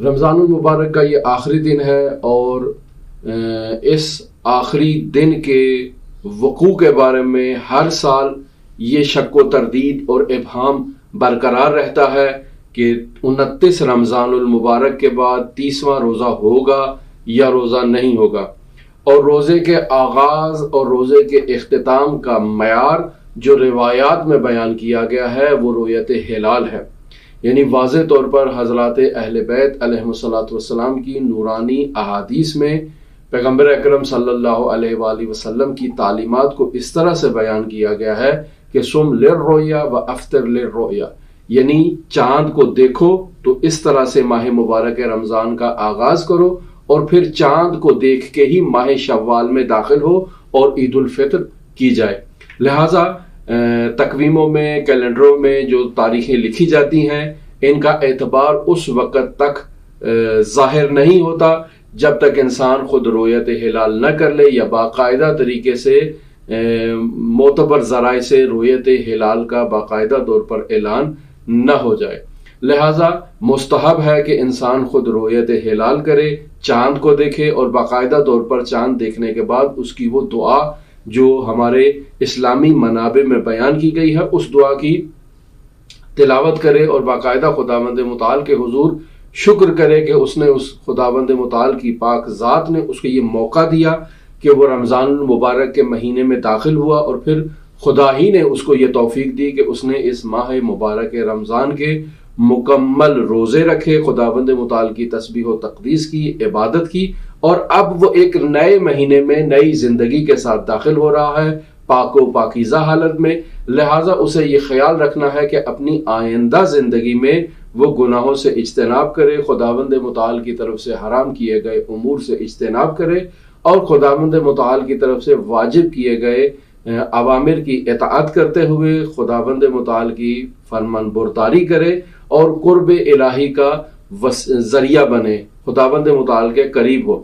رمضان المبارک کا یہ آخری دن ہے اور اس آخری دن کے وقوع کے بارے میں ہر سال یہ شک و تردید اور ابہام برقرار رہتا ہے کہ 29 رمضان المبارک کے بعد 30واں روزہ ہوگا یا روزہ نہیں ہوگا، اور روزے کے آغاز اور روزے کے اختتام کا معیار جو روایات میں بیان کیا گیا ہے وہ رؤیت ہلال ہے۔ یعنی واضح طور پر حضرات اہل بیت علیہ الصلوۃ والسلام کی نورانی احادیث میں پیغمبر اکرم صلی اللہ علیہ وآلہ وسلم کی تعلیمات کو اس طرح سے بیان کیا گیا ہے کہ سم للرؤیا و افطر للرؤیا، یعنی چاند کو دیکھو تو اس طرح سے ماہ مبارک رمضان کا آغاز کرو اور پھر چاند کو دیکھ کے ہی ماہ شوال میں داخل ہو اور عید الفطر کی جائے۔ لہٰذا تقویموں میں، کیلنڈروں میں جو تاریخیں لکھی جاتی ہیں ان کا اعتبار اس وقت تک ظاہر نہیں ہوتا جب تک انسان خود رؤیت ہلال نہ کر لے یا باقاعدہ طریقے سے معتبر ذرائع سے رؤیت ہلال کا باقاعدہ طور پر اعلان نہ ہو جائے۔ لہٰذا مستحب ہے کہ انسان خود رؤیت ہلال کرے، چاند کو دیکھے اور باقاعدہ طور پر چاند دیکھنے کے بعد اس کی وہ دعا جو ہمارے اسلامی منابع میں بیان کی گئی ہے اس دعا کی تلاوت کرے اور باقاعدہ خداوند متعال کے حضور شکر کرے کہ اس نے اس خداوند متعال کی پاک ذات نے اس کو یہ موقع دیا کہ وہ رمضان المبارک کے مہینے میں داخل ہوا، اور پھر خدا ہی نے اس کو یہ توفیق دی کہ اس نے اس ماہ مبارک رمضان کے مکمل روزے رکھے، خداوند متعال کی تسبیح و تقدیس کی، عبادت کی، اور اب وہ ایک نئے مہینے میں نئی زندگی کے ساتھ داخل ہو رہا ہے پاک و پاکیزہ حالت میں۔ لہٰذا اسے یہ خیال رکھنا ہے کہ اپنی آئندہ زندگی میں وہ گناہوں سے اجتناب کرے، خداوند متعال کی طرف سے حرام کیے گئے امور سے اجتناب کرے اور خداوند متعال کی طرف سے واجب کیے گئے اوامر کی اطاعت کرتے ہوئے خداوند متعال کی فرمان برداری کرے اور قرب الہی کا ذریعہ بنے، خداوند متعال کے قریب ہو۔